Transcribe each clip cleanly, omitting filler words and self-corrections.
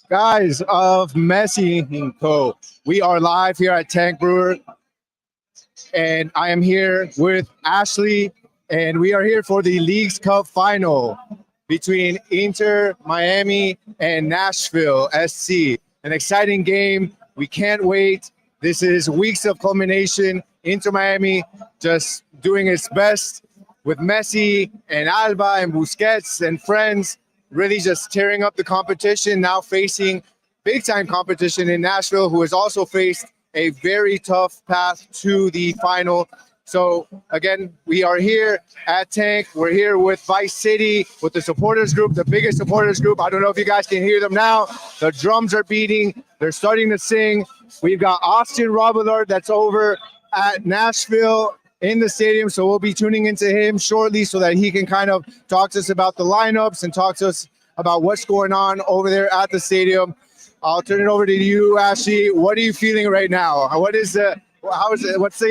Guys of Messi and Co. We are live here at Tank Brewer, and I am here with Ashley, and we are here for the Leagues Cup final between Inter Miami and Nashville SC. An exciting game. We can't wait. This is weeks of culmination. Inter Miami just doing its best with Messi and Alba and Busquets and friends, really just tearing up the competition, now facing big-time competition in Nashville, who has also faced a very tough path to the final. So, again, we are here at Tank. We're here with Vice City, with the supporters group, the biggest supporters group. I don't know if you guys can hear them now. The drums are beating. They're starting to sing. We've got Austin Robillard that's over at Nashville in the stadium, so we'll be tuning into him shortly so that he can kind of talk to us about the lineups and talk to us about what's going on over there at the stadium. I'll turn it over to you, Ashley. What are you feeling right now? What's the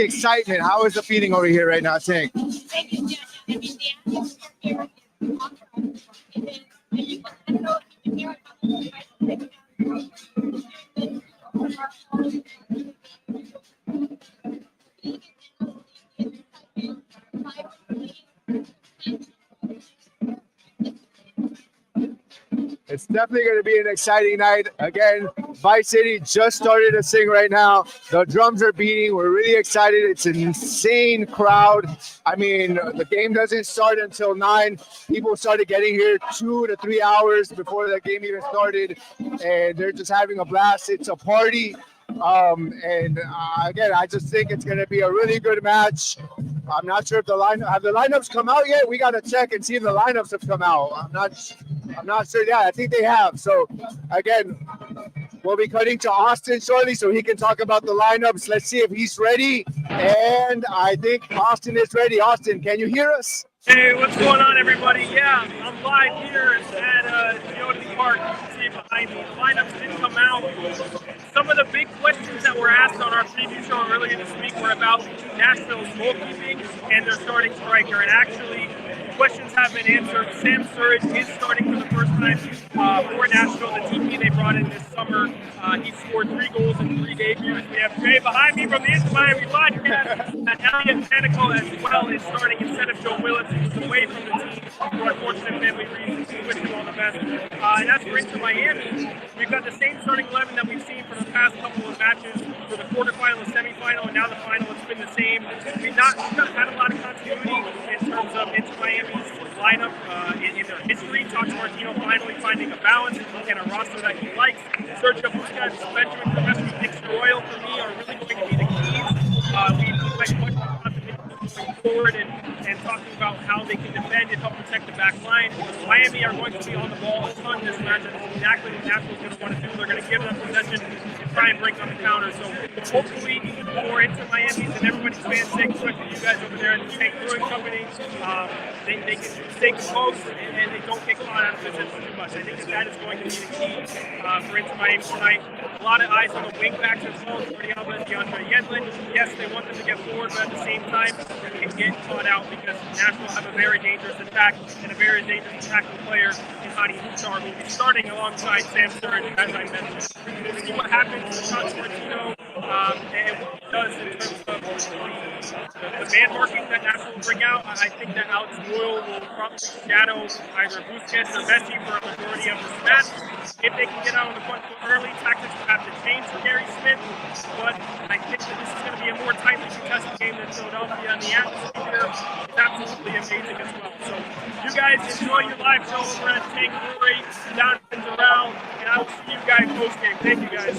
excitement? How is the feeling over here right now, Tank? It's definitely going to be an exciting night. Again, Vice City just started to sing right now. The drums are beating. We're really excited. It's an insane crowd. I mean, the game doesn't start until 9. People started getting here 2 to 3 hours before the game even started, and they're just having a blast. It's a party. Again, I just think it's going to be a really good match. I'm not sure if the lineups come out yet. We got to check and see if the lineups have come out. I'm not sure. Yeah, I think they have. So again, we'll be cutting to Austin shortly so he can talk about the lineups. Let's see if he's ready. And I think Austin is ready. Austin, can you hear us? Hey, what's going on, everybody? Yeah, I'm live here at Geodity Park. You can see behind me. The lineups didn't come out. Some of the big questions that were asked on our preview show earlier this week were about Nashville's goalkeeping and their starting striker. And actually, questions have been answered. Sam Surridge is starting for the first time for Nashville, the TP they brought in this summer. He scored 3 goals in 3 debuts. We have Jay behind me from the Inter Miami podcast. And Elliot Panico as well is starting instead of Joe Willis, who's away from the team for unfortunate family reasons. We wish him all the best. And as for Inter Miami, we've got the same starting 11 that we've seen for the past couple of matches for the quarterfinal and semifinal, and now the final. It's been the same. We've not had a lot of continuity in terms of Inter Miami's lineup in their history. Tata Martino finally finding a balance and a roster that he likes. Sergio Busquets, Benjamin Pavescu, Nick Royal for me are really going to be the keys. We've much about the going forward and talking about how they can defend and help protect the back line. Miami are going to be on the ball a ton this match. That's exactly what Nashville's going to want to do. They're going to give them possession and try and break on the counter. So hopefully for Inter Miami's and everybody's fans' sake, especially you guys over there at the Tank Brewing Company, they can stay close and they don't get caught out of position too much. I think that is going to be the key for Inter Miami tonight. A lot of eyes on the wing backs as well. Jordi Alba and DeAndre Yedlin. Yes, they want them to get forward, but at the same time, they can get caught out because Nashville have a very dangerous attack and a very dangerous attacking player in Hadi Hussar, who will be starting alongside Sam Surridge, as I mentioned. We'll see what happens with Tata Martino and what he does in terms of the man marking that Nashville will bring out. I think that Alex Boyle will probably shadow either Busquets or Messi for a majority of this match. If they can get out on the front foot early, tactics will have to change for Gary Smith, but I think that this is going to be a more tightly contested game than Philadelphia, and the atmosphere is absolutely amazing as well. So you guys enjoy your live show over at Tank Brewery down in Doral, and I will see you guys post-game. Thank you, guys.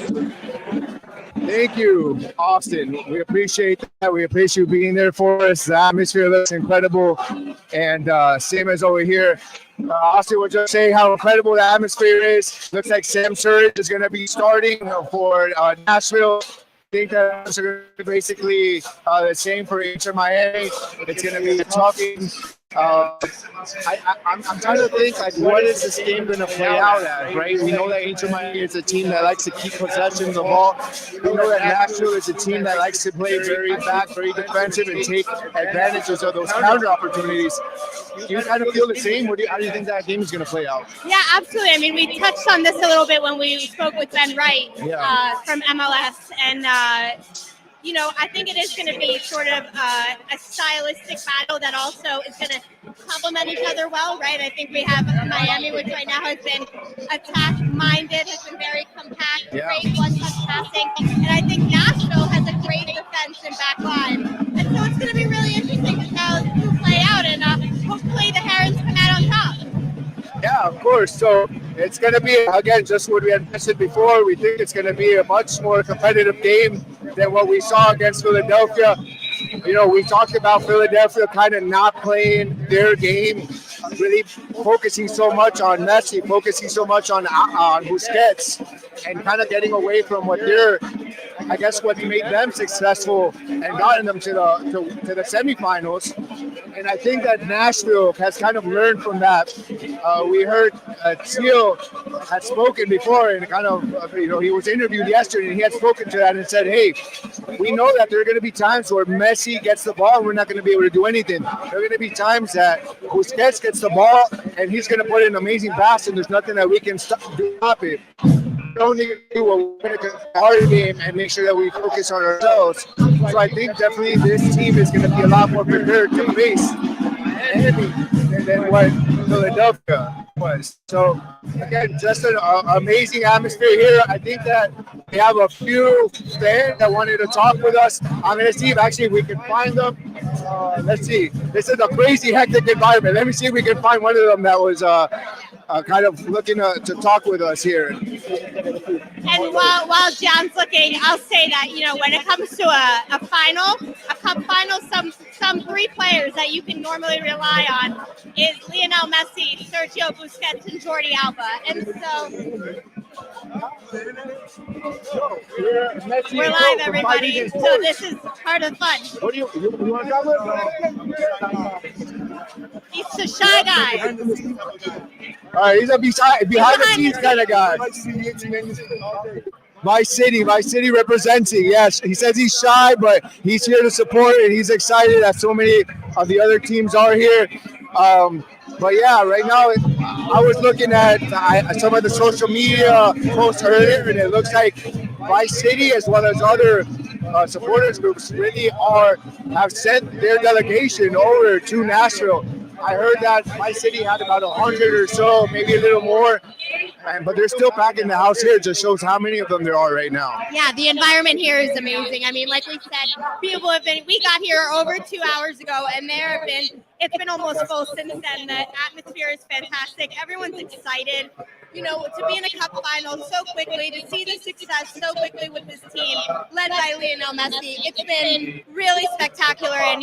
Thank you, Austin. We appreciate that. We appreciate you being there for us. The atmosphere looks incredible. And same as over here. Austin would just say how incredible the atmosphere is. Looks like Sam Surridge is going to be starting for Nashville. I think that's basically the same for Inter Miami. It's going to be a tough game. I'm trying to think like what is this game going to play out as, right? We know that Inter Miami is a team that likes to keep possession of the ball. We know that Nashville is a team that likes to play very back, very defensive, and take advantages of those counter opportunities. Do you kind of feel the same? How do you think that game is going to play out? Yeah, absolutely. I mean, we touched on this a little bit when we spoke with Ben Wright from MLS, and I think it is going to be sort of a stylistic battle that also is going to complement each other well, right? I think we have Miami, which right now has been attack-minded, has been very compact, great one-touch passing, and I think Nashville has a great defense and back line. And so it's going to be really interesting to see how things play out, and hopefully the Herons come out on top. Yeah, of course. So it's going to be, again, just what we had mentioned before. We think it's going to be a much more competitive game than what we saw against Philadelphia. We talked about Philadelphia kind of not playing their game, really focusing so much on Messi, focusing so much on Busquets, and kind of getting away from what made them successful and gotten them to the semifinals. And I think that Nashville has kind of learned from that. We heard Teal had spoken before, and he was interviewed yesterday, and he had spoken to that and said, hey, we know that there are going to be times where Messi gets the ball and we're not going to be able to do anything. There are going to be times that Busquets gets the ball and he's going to put in an amazing pass, and there's nothing that we can stop it. We don't need to do what we're going to do our game and make sure that we focus on ourselves. So I think definitely this team is going to be a lot more prepared to face enemy than what Philadelphia was. So again, just an amazing atmosphere here. I think that we have a few fans that wanted to talk with us. I'm going to see if actually we can find them. Let's see. This is a crazy, hectic environment. Let me see if we can find one of them that was kind of looking to talk with us here. And while John's looking, I'll say that, when it comes to a cup final, some three players that you can normally rely on is Lionel Messi, Sergio Busquets, and Jordi Alba. And so we're live, everybody. So this is part of the fun. What do you want to talk about? He's a shy guy. All right, he's a behind the scenes kind of guy. My city representing. Yes, he says he's shy, but he's here to support, and he's excited that so many of the other teams are here. But yeah, right now I was looking at some of the social media posts earlier, and it looks like Vice City as well as other supporters groups really have sent their delegation over to Nashville. I heard that Vice City had about 100 or so, maybe a little more, but they're still packing the house here. It just shows how many of them there are right now. Yeah, the environment here is amazing. I mean, like we said, we got here over 2 hours ago, and it's been almost full since then. The atmosphere is fantastic. Everyone's excited. To be in a cup final so quickly, to see the success so quickly with this team led by Lionel Messi, it's been really spectacular. And,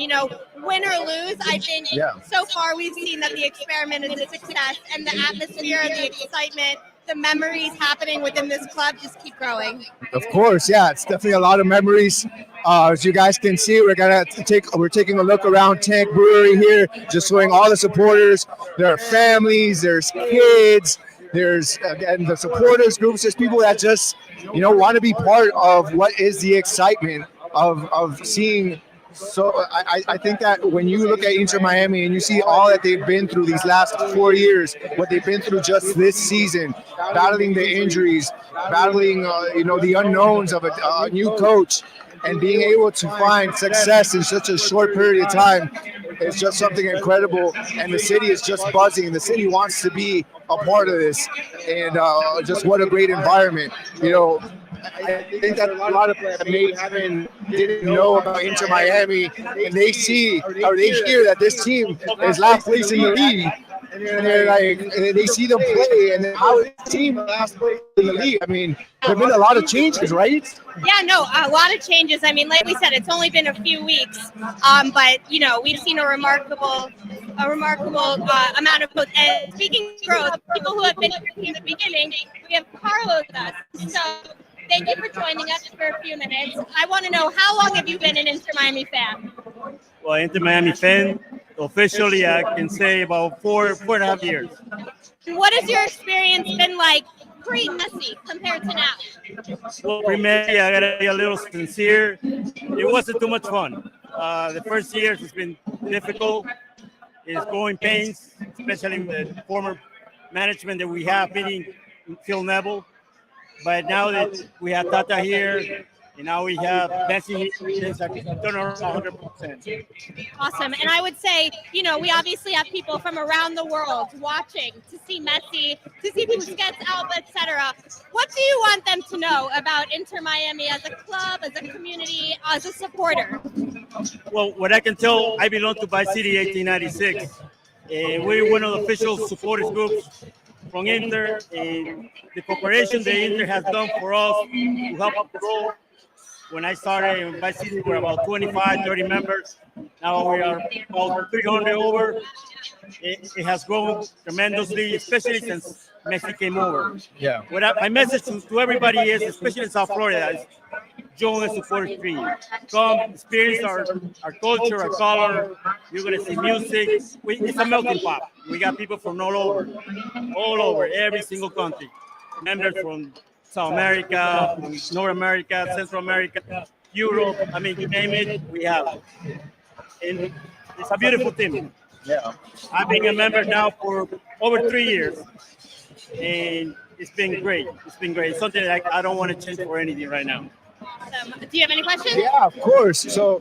win or lose, I think so far we've seen that the experiment is a success, and the atmosphere, the excitement, the memories happening within this club just keep growing. Of course, yeah, it's definitely a lot of memories. As you guys can see, we're taking a look around Tank Brewery here, just showing all the supporters. There are families, there's kids. There's, again, the supporters groups, there's people that just, want to be part of what is the excitement of seeing. So I think that when you look at Inter Miami and you see all that they've been through these last 4 years, what they've been through just this season, battling the injuries, battling, the unknowns of a new coach, and being able to find success in such a short period of time, it's just something incredible. And the city is just buzzing. The city wants to be a part of this, and just what a great environment. I think that a lot of players didn't know about Inter Miami, and they hear that this team is last place in the league, and they're like, and they see them play, and then how is the team last place in the league? I mean, there've been a lot of changes, right? Yeah, no, a lot of changes. I mean, like we said, it's only been a few weeks, but we've seen a remarkable amount of growth. And speaking of growth, people who have been here from the beginning, we have Carlos with us. So thank you for joining us for a few minutes. I want to know, how long have you been an Inter Miami fan? Well, Inter Miami fan officially, I can say about 4.5 years. What has your experience been like pre-Messi compared to now? Well, primarily, I gotta be a little sincere. It wasn't too much fun. The first years has been difficult. It's growing pains, especially with the former management that we have, meaning Phil Neville. But now that we have Tata here, and now we have Messi, things are turning around 100%. Awesome. And I would say, you know, we obviously have people from around the world watching to see Messi, to see Busquets, Alba, etc. What do you want them to know about Inter Miami as a club, as a community, as a supporter? Well, what I can tell, I belong to Vice City 1896. We're one of the official supporters groups from Inter. The cooperation that Inter has done for us to help us grow. When I started in Vice City, we were about 25, 30 members. Now we are about 300 over. It has grown tremendously, especially since Messi came over. Yeah. My message to everybody is, especially in South Florida, is join the support team. Come experience our culture, our color. You're going to see music. It's a melting pot. We got people from all over, every single country. Members from South America, from North America, Central America, Europe. I mean, you name it, we have it. And it's a beautiful team. Yeah. I've been a member now for over 3 years. And it's been great. It's been great. It's something that I don't want to change for anything right now. Do you have any questions? Yeah, of course. So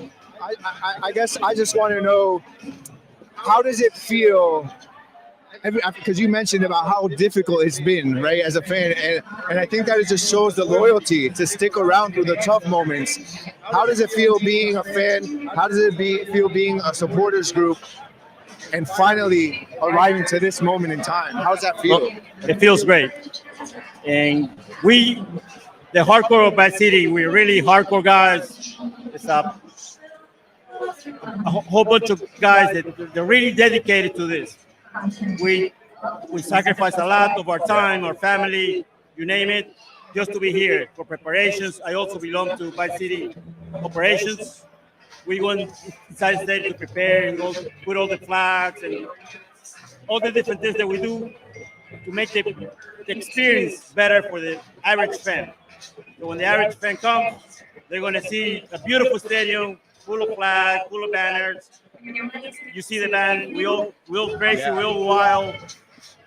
I guess I just want to know, how does it feel? Because you mentioned about how difficult it's been, right, as a fan, and I think that it just shows the loyalty to stick around through the tough moments. How does it feel being a fan? How does it feel being a supporters group, and finally arriving to this moment in time? How does that feel? Well, it feels great, and the hardcore of Vice City, we're really hardcore guys. It's a whole bunch of guys that they're really dedicated to this. We sacrifice a lot of our time, our family, you name it, just to be here for preparations. I also belong to Vice City operations. We went inside state to prepare and go put all the flags and all the different things that we do to make the experience better for the average fan. So when the average fan comes, they're going to see a beautiful stadium full of flags, full of banners. You see the band, we all crazy, we all wild,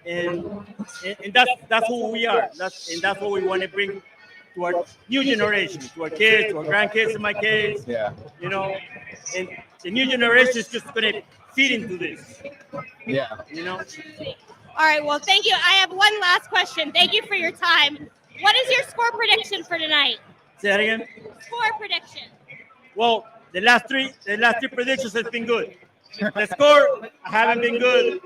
and that's who we are. That's what we want to bring to our new generation, to our kids, to our grandkids in my case. Yeah. You know, and the new generation is just going to feed into this. Yeah. You know. All right. Well, thank you. I have one last question. Thank you for your time. What is your score prediction for tonight? Say that again. Score prediction. Well, the last three predictions has been good. The score haven't been good,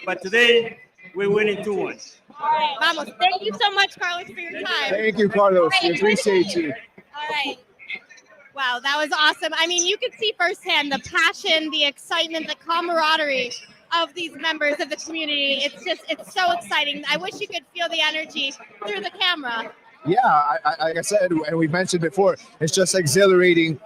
but today we're winning 2-1. All right, vamos. Thank you so much, Carlos, for your time. Thank you, Carlos. We appreciate you. All right. Wow, that was awesome. I mean, you could see firsthand the passion, the excitement, the camaraderie of these members of the community. It's so exciting. I wish you could feel the energy through the camera. Yeah, like I said, and we mentioned before, it's just exhilarating.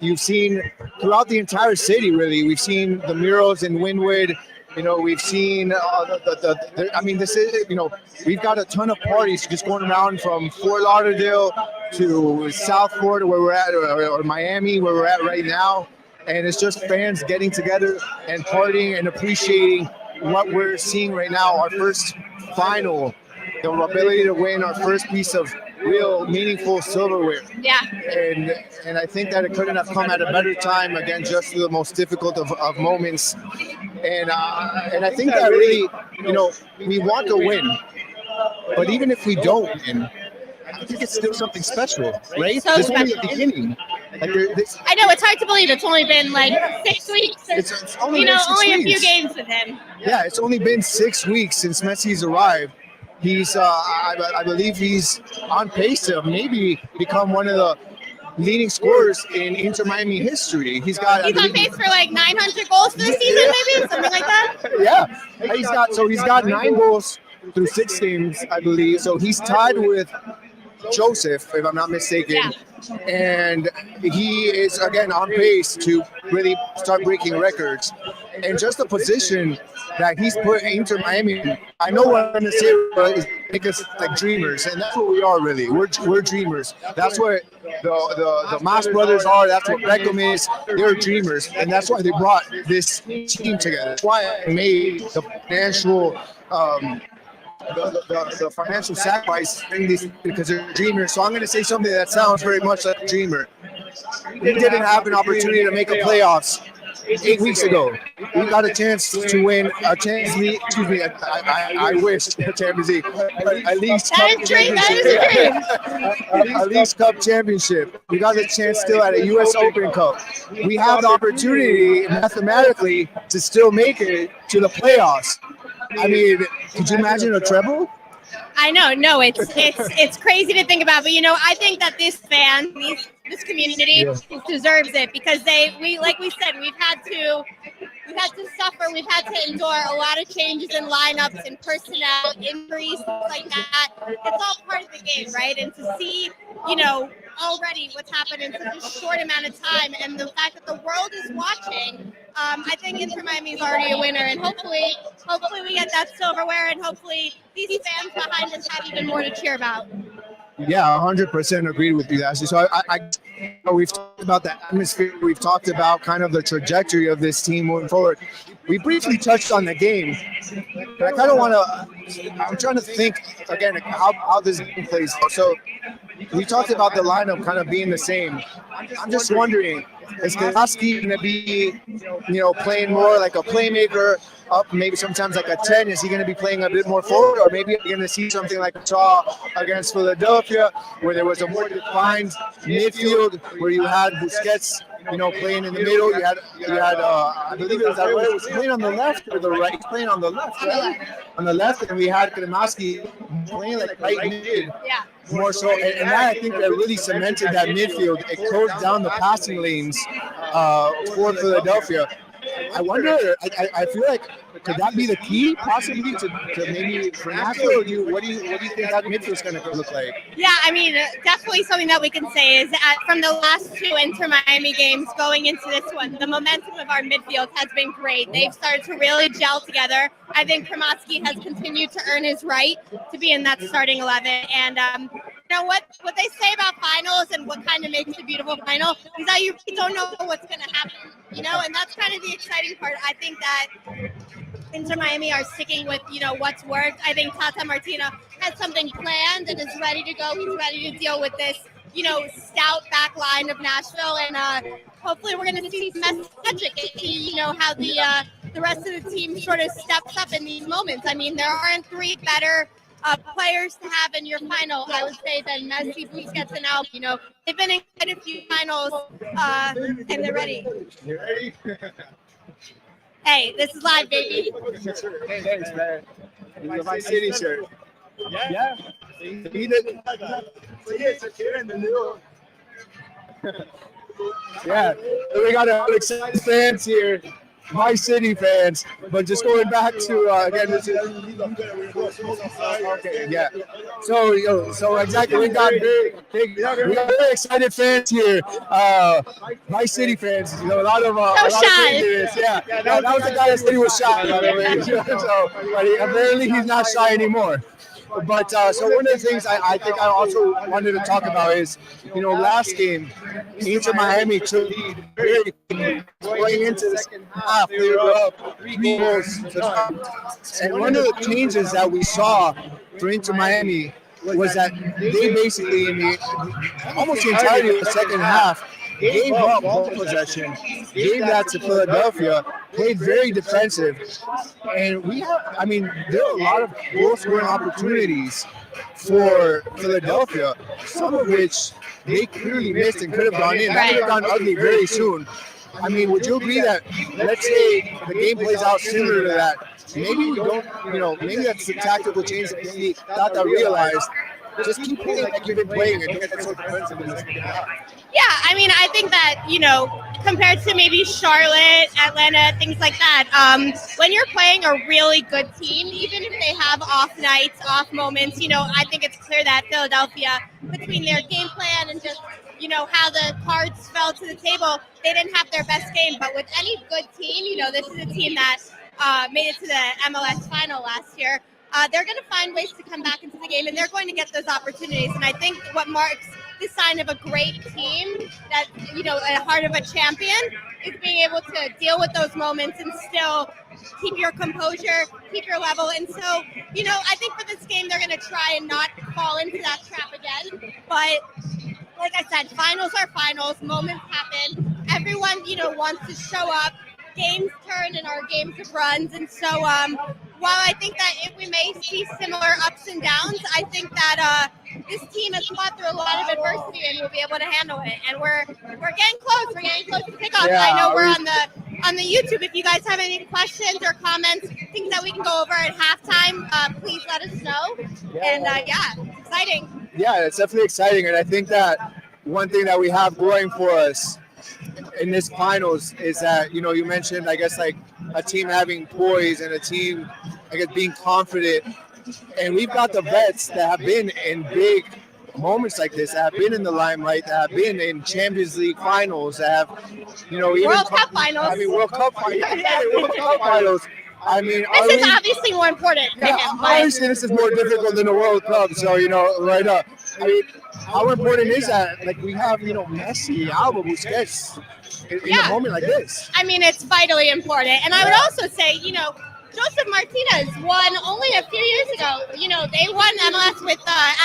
You've seen throughout the entire city, really. We've seen the murals in Wynwood. You know, we've seen I mean, this is, you know, we've got a ton of parties just going around from Fort Lauderdale to South Florida, where we're at, or Miami, where we're at right now. And it's just fans getting together and partying and appreciating what we're seeing right now. Our first final, the ability to win our first piece of real meaningful silverware. Yeah. And I think that it couldn't have come at a better time, again, just the most difficult of moments. And I think that really, you know, we want to win, but even if we don't win, I think it's still something special, right? So It's only the special. beginning. Like I know it's hard to believe it's only been like 6 weeks. it's only You been know, 6 only a few weeks. games with him. Yeah, it's only been 6 weeks since Messi's arrived. He's, I believe he's on pace to maybe become one of the leading scorers in Inter Miami history. He's got. He's on pace for like 900 goals for the season, maybe something like that. Yeah, he's got 9 goals through 6 games, I believe. So he's tied with Joseph, if I'm not mistaken. Yeah. And he is again on pace to really start breaking records. and just the position that he's put Inter Miami in. I know what I'm going to say, but it's make us like dreamers, and that's what we are really. We're dreamers. That's what the Mas brothers are. That's what Pregame is. They're dreamers, and that's why they brought this team together. That's why I made the financial. The financial sacrifice in this because they're dreamers. So I'm going to say something that sounds very much like a dreamer. We didn't have an opportunity to make a playoffs 8 weeks ago. We got a chance to win a Champions League. Excuse me, I wish a Champions League, but at least Cup Championship. A Leagues Cup Championship. We got a chance still at a U.S. Open Cup. We have the opportunity mathematically to still make it to the playoffs. I mean, could you imagine a treble? I know, no, it's crazy to think about, but I think that this community deserves it because like we said, we've had to suffer, we've had to endure a lot of changes in lineups and personnel, injuries, things like that. It's all part of the game, right? And to see, already what's happened in such a short amount of time, and the fact that the world is watching, I think Inter Miami is already a winner, and hopefully we get that silverware, and hopefully these fans behind us have even more to cheer about. Yeah, 100% agree with you, Ashley. So we've talked about the atmosphere. We've talked about kind of the trajectory of this team moving forward. We briefly touched on the game, but I kind of want to. I'm trying to think again how this game plays out. So we talked about the lineup kind of being the same. I'm just wondering, is Kowalski going to be, playing more like a playmaker, up maybe sometimes like a 10? Is he going to be playing a bit more forward, or maybe you're going to see something like we saw against Philadelphia, where there was a more defined midfield, where you had Busquets, playing in the middle. You had I believe it was playing on the left or the right. He's playing on the left, right? On the left, and we had Kowalski playing like right mid. Yeah. More so, and that I think that really cemented that midfield. It closed down the passing lanes for Philadelphia. I wonder. I feel like could that be the key possibly to maybe for Nashville? Or what do you think that midfield's going to look like? Yeah, I mean, definitely something that we can say is from the last two Inter Miami games going into this one, the momentum of our midfield has been great. They've started to really gel together. I think Pregame has continued to earn his right to be in that starting 11. And what they say about finals and what kind of makes a beautiful final is that you don't know what's going to happen, and that's kind of the exciting part. I think that Inter Miami are sticking with, what's worked. I think Tata Martino has something planned and is ready to go. He's ready to deal with this, stout back line of Nashville. And hopefully we're going to see some magic and see, how the rest of the team sort of steps up in these moments. I mean, there aren't three better players to have in your final, I would say, than Messi, Busquets, and Alba. They've been in quite a few finals, and they're ready. You ready? Hey, this is live, baby. Hey, thanks, man. It's my city shirt. Yeah. He did. Yeah. We got a excited fans here. My city fans, but just going back to again, this is okay, yeah. So exactly, we got very excited fans here. My city fans, a lot of changes. Yeah, that was the guy that said he was shy, by the way. So, but apparently he's not shy anymore. But so one of the things I think I also wanted to talk about is, last game, Inter Miami took very going into the second half. They were up 3 goals. And one of the changes that we saw for Inter Miami was that they basically, in almost the entirety of the second half, gave up ball possession, gave that to Philadelphia, played very defensive. And there are a lot of goal-scoring opportunities for Philadelphia, some of which they clearly missed and could have gone in. That could have gone ugly very soon. I mean, would you agree that, let's say the game plays out similar to that, maybe we don't, maybe that's the tactical change that Tata realized. just keep playing like you've been playing and get so defensive in this game. Yeah, I mean, I think that, compared to maybe Charlotte, Atlanta, things like that, when you're playing a really good team, even if they have off nights, off moments, I think it's clear that Philadelphia, between their game plan and just, how the cards fell to the table, they didn't have their best game. But with any good team, this is a team that made it to the MLS final last year. They're going to find ways to come back into the game, and they're going to get those opportunities. And I think what marks the sign of a great team, that, at the heart of a champion, is being able to deal with those moments and still keep your composure, keep your level. And so, I think for this game, they're going to try and not fall into that trap again. But like I said, finals are finals. Moments happen. Everyone, wants to show up. Games turn and our games of runs. And so while I think that if we may see similar ups and downs, I think that this team has fought through a lot of adversity and will be able to handle it. And we're getting close. We're getting close to kickoff. Yeah, I know we're on the YouTube. If you guys have any questions or comments, things that we can go over at halftime, please let us know. And it's exciting. Yeah, it's definitely exciting. And I think that one thing that we have going for us in this finals is that, you mentioned, I guess, like a team having poise and a team, I guess, being confident. And we've got the vets that have been in big moments like this, that have been in the limelight, that have been in Champions League finals, that have, even World Cup finals. World Cup finals. World Cup finals. This is obviously more important for him. Obviously, this is more difficult than the World Cup. So, right up. How important is that? Like, we have, Messi, Alba, Busquets in a moment like this. It's vitally important. And I would also say, Joseph Martinez won only a few years ago. They won MLS with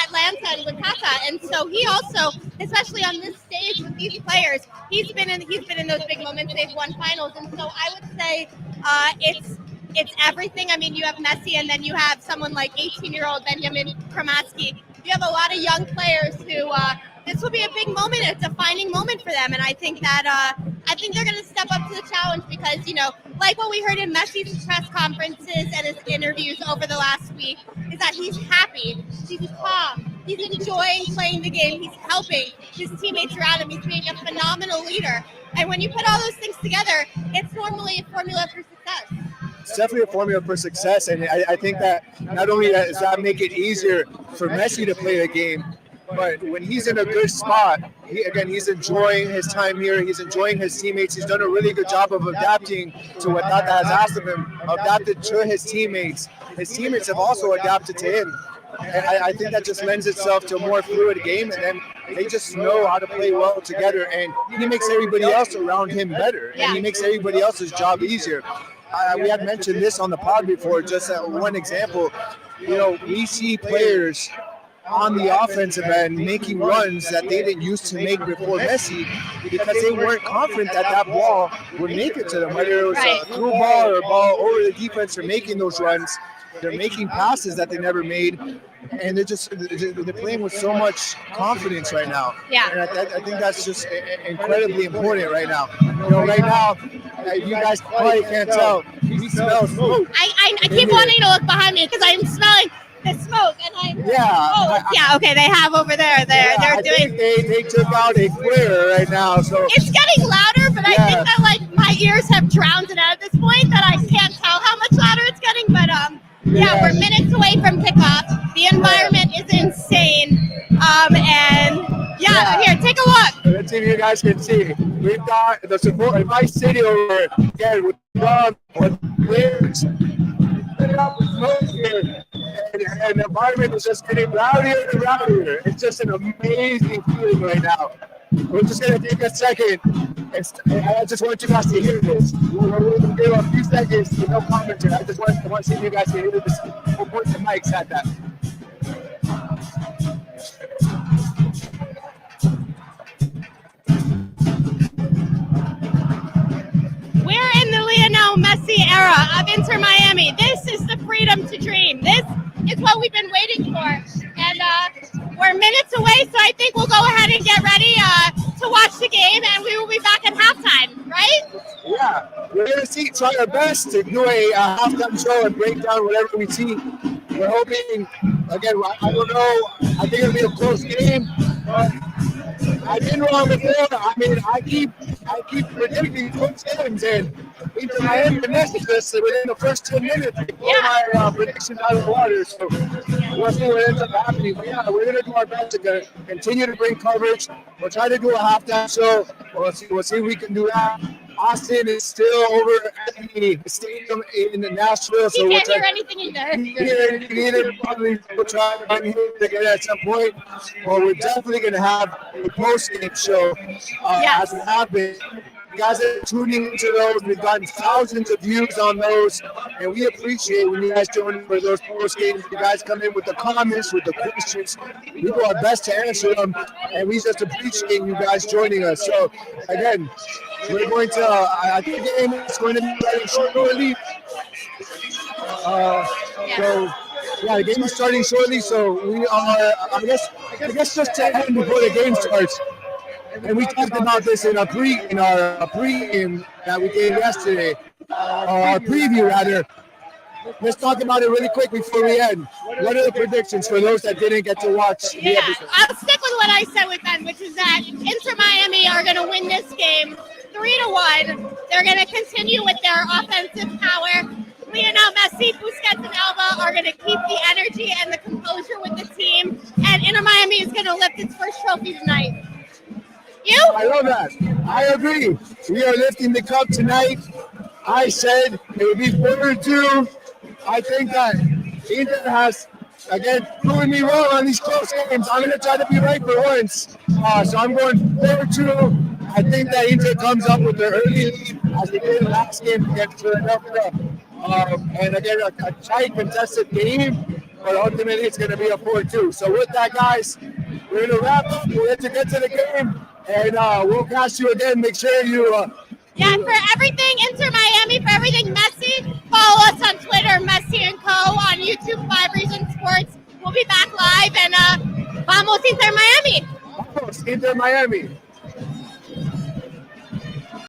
Atlanta and with Tata. And so he also, especially on this stage with these players, he's been in those big moments. They've won finals. And so I would say it's everything. You have Messi, and then you have someone like 18-year-old Benjamin Kramaski. You have a lot of young players who this will be a big moment, a defining moment for them. And I think that they're going to step up to the challenge because, like what we heard in Messi's press conferences and his interviews over the last week, is that he's happy, he's calm, he's enjoying playing the game, he's helping his teammates around him, he's being a phenomenal leader. And when you put all those things together, it's normally a formula for success. It's definitely a formula for success, and I think that not only does that make it easier for Messi to play the game, but when he's in a good spot, he's enjoying his time here, he's enjoying his teammates, he's done a really good job of adapting to what Tata has asked of him, adapted to his teammates. His teammates have also adapted to him. And I think that just lends itself to a more fluid game, and then they just know how to play well together, and he makes everybody else around him better, and he makes everybody else's job easier. We had mentioned this on the pod before, just one example. We see players on the offensive end making runs that they didn't used to make before Messi because they weren't confident that that ball would make it to them, whether it was a through ball or a ball over the defense. They're making those runs. They're making passes that they never made, and they're playing with so much confidence right now. Yeah. And I think that's just incredibly important right now. Right now, you guys probably can't tell. We smell smoke. I keep wanting to look behind me because I'm smelling the smoke, and okay, they have over there. They're doing. They took out a clear right now, so it's getting louder. But I think that my ears have drowned it out at this point. That I can't tell how much louder it's getting. But we're minutes away from kickoff. The environment is insane. Here, take a look. Let's see if you guys can see. We've got the support in my city over again with players. And the environment is just getting louder and louder. It's just an amazing feeling right now. We're just going to take a second. I just want you guys to hear this. We're going to give a few seconds with no commentary. I just want to see if you guys can hear this. We'll put the mics at that. We're in the Lionel Messi era of Inter Miami. This is the freedom to dream. This is what we've been waiting for. And we're minutes away, so I think we'll go ahead and get ready to watch the game, and we will be back at halftime, right? Yeah, we're going to try our best to do a halftime show and break down whatever we see. We're hoping again, I don't know. I think it'll be a close game. But I've been wrong before. I mean, I keep predicting close games, and Inter Miami messed us within the first 10 minutes. They blow my predictions out of the water. So we'll see what ends up happening. But yeah, we're gonna do our best to continue to bring coverage. We'll try to do a halftime show. We'll see if we can do that. Austin is still over at the stadium in Nashville, so You can't hear anything either. Probably we'll try to bring him together at some point. But we're definitely going to have a post-game show as it happens. You guys are tuning into those. We've gotten thousands of views on those, and we appreciate when you guys join in for those post games. You guys come in with the comments, with the questions. We do our best to answer them, and we just appreciate you guys joining us. So, again, we're going to. I think the game is going to be starting shortly. So, yeah, the game is starting shortly. So we are. I guess just to end before the game starts. And we talked about this in our pregame that we did yesterday, our preview rather. Let's talk about it really quick before we end. What are the predictions for those that didn't get to watch the episode? I'll stick with what I said with Ben, which is that Inter Miami are going to win this game 3-1. They're going to continue with their offensive power. Lionel Messi, Busquets, and Alba are going to keep the energy and the composure with the team. And Inter Miami is going to lift its first trophy tonight. You? I love that. I agree. We are lifting the cup tonight. I said it would be 4-2. I think that Inter has, again, proven me wrong on these close games. I'm going to try to be right for once. So I'm going 4-2. I think that Inter comes up with their early lead as they did last game against Philadelphia. And again, a tight contested game, but ultimately it's going to be a 4-2. So with that, guys, we're going to wrap up. We'll let you get to the game. And we'll catch you again. Make sure you. For everything Inter Miami, for everything Messi, follow us on Twitter, Messi and Co. on YouTube, 5 Reasons Sports. We'll be back live and vamos Inter Miami. Vamos Inter Miami.